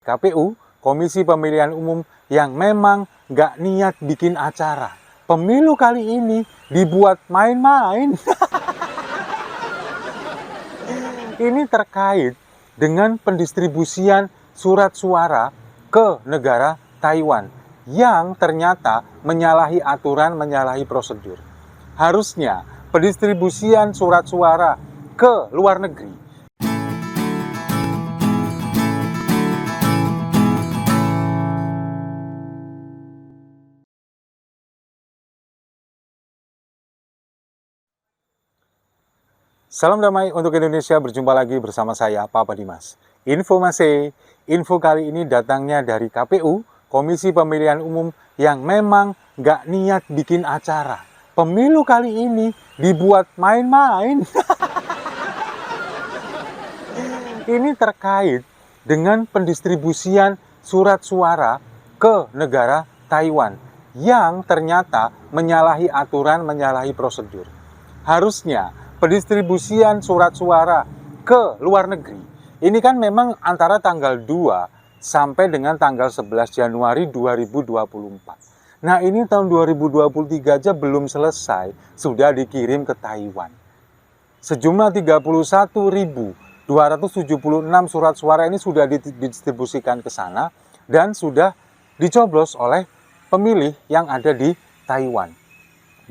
KPU, Komisi Pemilihan Umum yang memang nggak niat bikin acara. Pemilu kali ini dibuat main-main. Ini terkait dengan pendistribusian surat suara ke negara Taiwan yang ternyata menyalahi aturan, menyalahi prosedur. Harusnya pendistribusian surat suara ke luar negeri Salam damai untuk Indonesia, berjumpa lagi bersama saya, Papa Dimas. Info kali ini datangnya dari KPU, Komisi Pemilihan Umum yang memang nggak niat bikin acara. Pemilu kali ini dibuat main-main. Ini terkait dengan pendistribusian surat suara ke negara Taiwan yang ternyata menyalahi aturan, menyalahi prosedur. Harusnya pendistribusian surat suara ke luar negeri ini kan memang antara tanggal 2 sampai dengan tanggal 11 Januari 2024. Nah, ini tahun 2023 aja belum selesai, sudah dikirim ke Taiwan. Sejumlah 31.276 surat suara ini sudah didistribusikan ke sana dan sudah dicoblos oleh pemilih yang ada di Taiwan.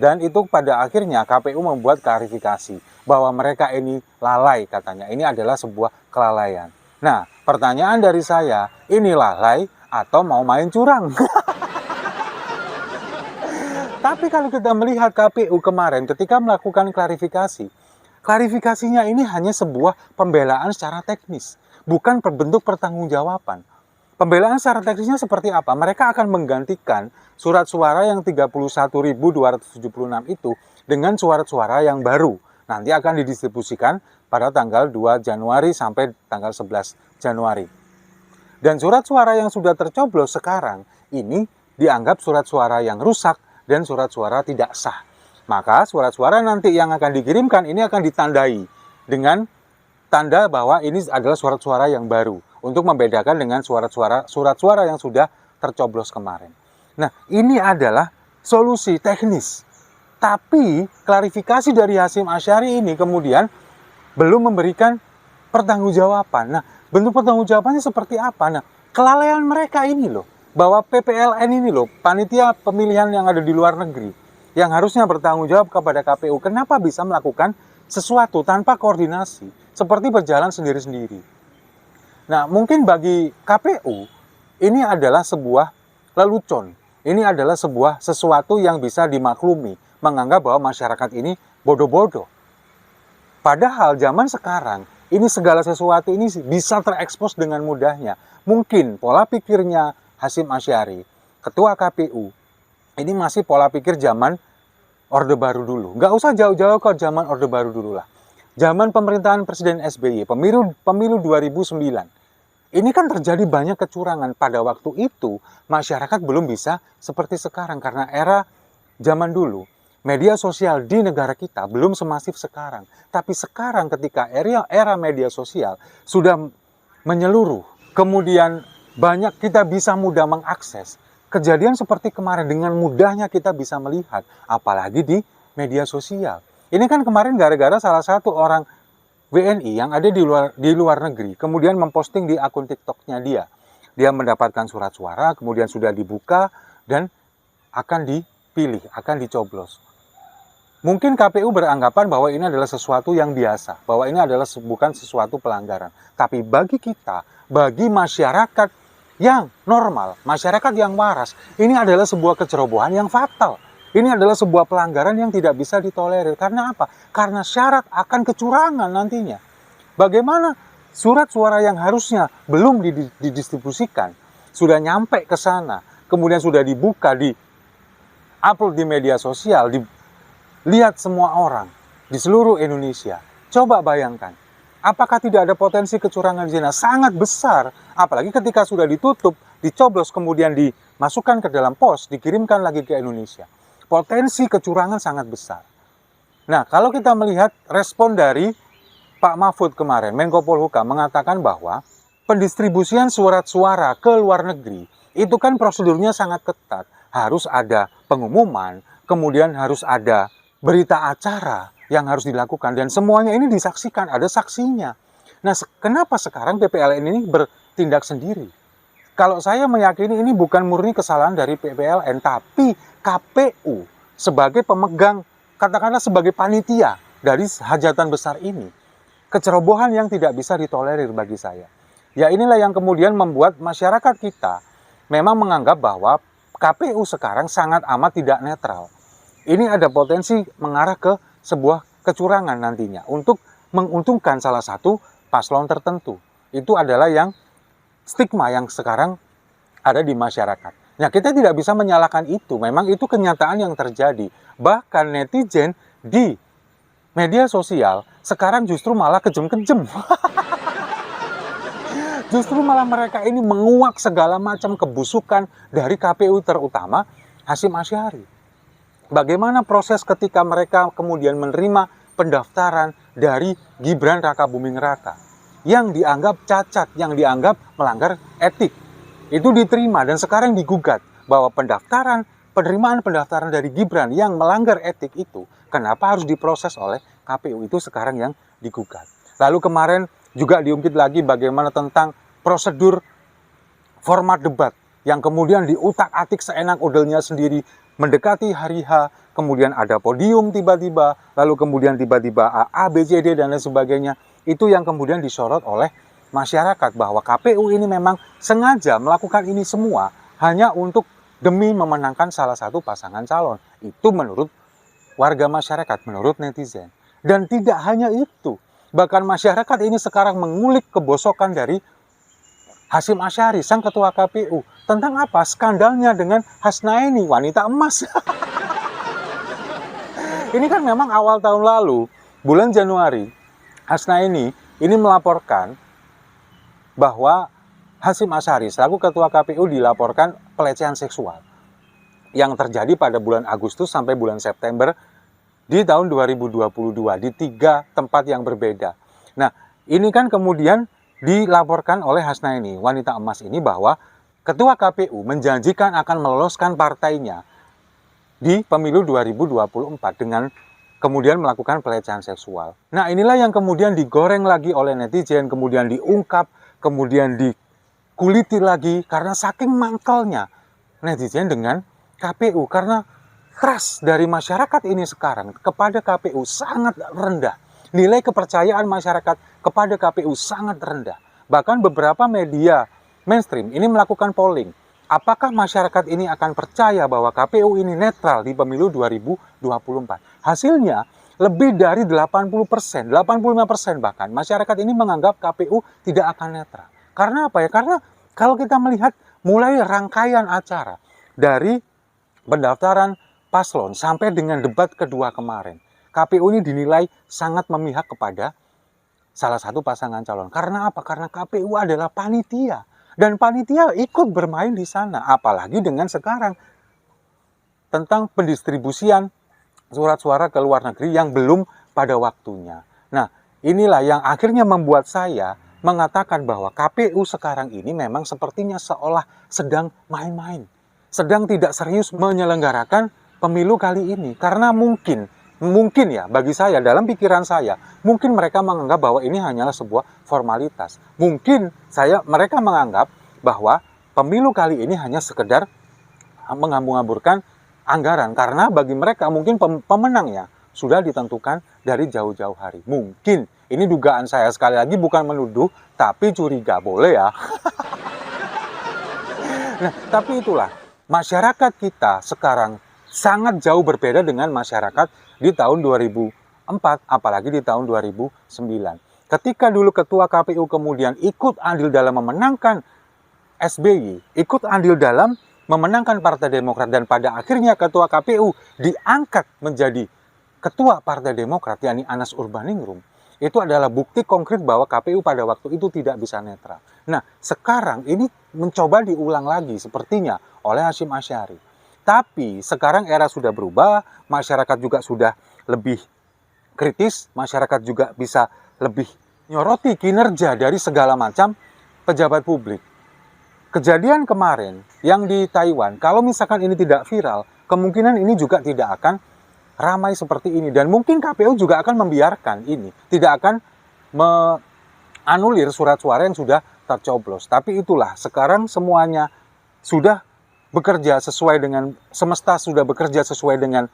Dan itu pada akhirnya KPU membuat klarifikasi bahwa mereka ini lalai katanya. Ini adalah sebuah kelalaian. Nah, pertanyaan dari saya, ini lalai atau mau main curang? Tapi kalau kita melihat KPU kemarin ketika melakukan klarifikasi, klarifikasinya ini hanya sebuah pembelaan secara teknis, bukan berbentuk pertanggungjawaban. Pembelaan secara teknisnya seperti apa? Mereka akan menggantikan surat suara yang 31.276 itu dengan surat suara yang baru. Nanti akan didistribusikan pada tanggal 2 Januari sampai tanggal 11 Januari. Dan surat suara yang sudah tercoblos sekarang ini dianggap surat suara yang rusak dan surat suara tidak sah. Maka surat suara nanti yang akan dikirimkan ini akan ditandai dengan tanda bahwa ini adalah surat suara yang baru untuk membedakan dengan surat suara yang sudah tercoblos kemarin. Nah, ini adalah solusi teknis. Tapi klarifikasi dari Hasyim Asyari ini kemudian belum memberikan pertanggungjawaban. Nah, bentuk pertanggungjawabannya seperti apa? Nah, kelalaian mereka ini loh, bahwa PPLN ini loh, panitia pemilihan yang ada di luar negeri, yang harusnya bertanggung jawab kepada KPU, kenapa bisa melakukan sesuatu tanpa koordinasi, seperti berjalan sendiri-sendiri. Nah, mungkin bagi KPU, ini adalah sebuah lelucon. Ini adalah sesuatu yang bisa dimaklumi, menganggap bahwa masyarakat ini bodoh-bodoh. Padahal zaman sekarang, ini segala sesuatu ini bisa terekspos dengan mudahnya. Mungkin pola pikirnya Hasyim Asyari, Ketua KPU, ini masih pola pikir zaman Orde Baru dulu. Nggak usah jauh-jauh ke zaman Orde Baru dulu lah. Zaman pemerintahan Presiden SBY, pemilu 2009. Ini kan terjadi banyak kecurangan. Pada waktu itu, masyarakat belum bisa seperti sekarang. Karena era zaman dulu, media sosial di negara kita belum semasif sekarang. Tapi sekarang ketika era media sosial sudah menyeluruh, kemudian banyak kita bisa mudah mengakses. Kejadian seperti kemarin dengan mudahnya kita bisa melihat, apalagi di media sosial. Ini kan kemarin gara-gara salah satu orang WNI yang ada di luar negeri, kemudian memposting di akun TikToknya dia. Dia mendapatkan surat suara, kemudian sudah dibuka, dan akan dipilih, akan dicoblos. Mungkin KPU beranggapan bahwa ini adalah sesuatu yang biasa, bahwa ini adalah bukan sesuatu pelanggaran. Tapi bagi kita, bagi masyarakat yang normal, masyarakat yang waras, ini adalah sebuah kecerobohan yang fatal. Ini adalah sebuah pelanggaran yang tidak bisa ditolerir. Karena apa? Karena syarat akan kecurangan nantinya. Bagaimana surat suara yang harusnya belum didistribusikan, sudah nyampe ke sana, kemudian sudah dibuka, di-upload di media sosial, dilihat semua orang di seluruh Indonesia. Coba bayangkan, apakah tidak ada potensi kecurangan di sana? Sangat besar. Apalagi ketika sudah ditutup, dicoblos, kemudian dimasukkan ke dalam pos, dikirimkan lagi ke Indonesia. Potensi kecurangan sangat besar. Nah, kalau kita melihat respon dari Pak Mahfud kemarin, Menko Polhukam mengatakan bahwa pendistribusian surat suara ke luar negeri, itu kan prosedurnya sangat ketat. Harus ada pengumuman, kemudian harus ada berita acara yang harus dilakukan, dan semuanya ini disaksikan, ada saksinya. Nah, kenapa sekarang PPLN ini bertindak sendiri? Kalau saya meyakini ini bukan murni kesalahan dari PPLN, tapi KPU sebagai pemegang, katakanlah sebagai panitia dari hajatan besar ini. Kecerobohan yang tidak bisa ditolerir bagi saya. Ya inilah yang kemudian membuat masyarakat kita memang menganggap bahwa KPU sekarang sangat amat tidak netral. Ini ada potensi mengarah ke sebuah kecurangan nantinya untuk menguntungkan salah satu paslon tertentu. Itu adalah yang stigma yang sekarang ada di masyarakat. Nah, kita tidak bisa menyalahkan itu. Memang itu kenyataan yang terjadi. Bahkan netizen di media sosial sekarang justru malah kejem-kejem. Justru malah mereka ini menguak segala macam kebusukan dari KPU, terutama Hasyim Asy'ari. Bagaimana proses ketika mereka kemudian menerima pendaftaran dari Gibran Rakabuming Raka yang dianggap cacat, yang dianggap melanggar etik. Itu diterima dan sekarang digugat bahwa penerimaan pendaftaran dari Gibran yang melanggar etik itu kenapa harus diproses oleh KPU, itu sekarang yang digugat. Lalu kemarin juga diungkit lagi bagaimana tentang prosedur format debat yang kemudian diutak-atik seenak udelnya sendiri mendekati hari H, kemudian ada podium tiba-tiba, lalu kemudian tiba-tiba A, B, C, D, dan lain sebagainya. Itu yang kemudian disorot oleh masyarakat bahwa KPU ini memang sengaja melakukan ini semua hanya untuk demi memenangkan salah satu pasangan calon. Itu menurut warga masyarakat, menurut netizen. Dan tidak hanya itu, bahkan masyarakat ini sekarang mengulik kebosokan dari Hasyim Asy'ari, sang ketua KPU. Tentang apa? Skandalnya dengan Hasnaini, wanita emas. Ini kan memang awal tahun lalu, bulan Januari, Hasnaini ini melaporkan bahwa Hasyim Asy'ari selaku ketua KPU dilaporkan pelecehan seksual yang terjadi pada bulan Agustus sampai bulan September di tahun 2022 di 3 tempat yang berbeda. Nah, ini kan kemudian dilaporkan oleh Hasnaini, wanita emas ini, bahwa ketua KPU menjanjikan akan meloloskan partainya di pemilu 2024 dengan kemudian melakukan pelecehan seksual. Nah, inilah yang kemudian digoreng lagi oleh netizen, kemudian diungkap, kemudian dikuliti lagi karena saking mangkalnya netizen dengan KPU, karena trust dari masyarakat ini sekarang kepada KPU sangat rendah. Nilai kepercayaan masyarakat kepada KPU sangat rendah. Bahkan beberapa media mainstream ini melakukan polling. Apakah masyarakat ini akan percaya bahwa KPU ini netral di pemilu 2024? Hasilnya lebih dari 80%, 85% bahkan masyarakat ini menganggap KPU tidak akan netral. Karena apa ya? Karena kalau kita melihat mulai rangkaian acara dari pendaftaran paslon sampai dengan debat kedua kemarin, KPU ini dinilai sangat memihak kepada salah satu pasangan calon. Karena apa? Karena KPU adalah panitia. Dan panitia ikut bermain di sana. Apalagi dengan sekarang tentang pendistribusian surat suara ke luar negeri yang belum pada waktunya. Nah, inilah yang akhirnya membuat saya mengatakan bahwa KPU sekarang ini memang sepertinya seolah sedang main-main. Sedang tidak serius menyelenggarakan pemilu kali ini. Karena mungkin ya bagi saya, dalam pikiran saya, mungkin mereka menganggap bahwa ini hanyalah sebuah formalitas. Mungkin mereka menganggap bahwa pemilu kali ini hanya sekedar menghambur-hamburkan anggaran, karena bagi mereka mungkin pemenangnya sudah ditentukan dari jauh-jauh hari. Mungkin ini dugaan saya, sekali lagi bukan menuduh tapi curiga, boleh ya. Nah, tapi itulah masyarakat kita sekarang sangat jauh berbeda dengan masyarakat di tahun 2004, apalagi di tahun 2009. Ketika dulu ketua KPU kemudian ikut andil dalam memenangkan SBY, ikut andil dalam memenangkan Partai Demokrat, dan pada akhirnya ketua KPU diangkat menjadi ketua Partai Demokrat, yakni Anas Urbaningrum, itu adalah bukti konkret bahwa KPU pada waktu itu tidak bisa netral. Nah, sekarang ini mencoba diulang lagi sepertinya oleh Hasyim Asy'ari. Tapi sekarang era sudah berubah, masyarakat juga sudah lebih kritis, masyarakat juga bisa lebih nyoroti kinerja dari segala macam pejabat publik. Kejadian kemarin yang di Taiwan, kalau misalkan ini tidak viral, kemungkinan ini juga tidak akan ramai seperti ini. Dan mungkin KPU juga akan membiarkan ini, tidak akan menganulir surat suara yang sudah tercoblos. Tapi itulah, sekarang semuanya sudah bekerja sesuai dengan, semesta sudah bekerja sesuai dengan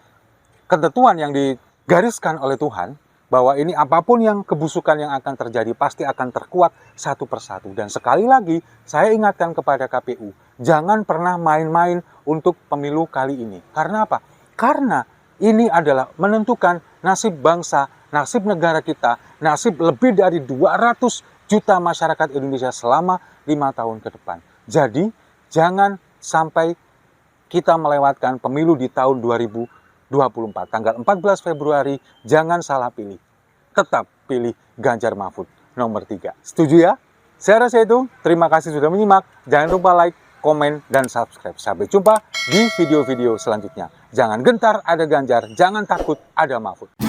ketentuan yang digariskan oleh Tuhan, bahwa ini apapun yang kebusukan yang akan terjadi pasti akan terkuak satu persatu. Dan sekali lagi saya ingatkan kepada KPU, jangan pernah main-main untuk pemilu kali ini. Karena apa? Karena ini adalah menentukan nasib bangsa, nasib negara kita, nasib lebih dari 200 juta masyarakat Indonesia selama 5 tahun ke depan. Jadi jangan sampai kita melewatkan pemilu di tahun 2024, tanggal 14 Februari, jangan salah pilih. Tetap pilih Ganjar Mahfud nomor 3. Setuju ya? Saya rasa itu. Terima kasih sudah menyimak. Jangan lupa like, komen, dan subscribe. Sampai jumpa di video-video selanjutnya. Jangan gentar ada Ganjar, jangan takut ada Mahfud.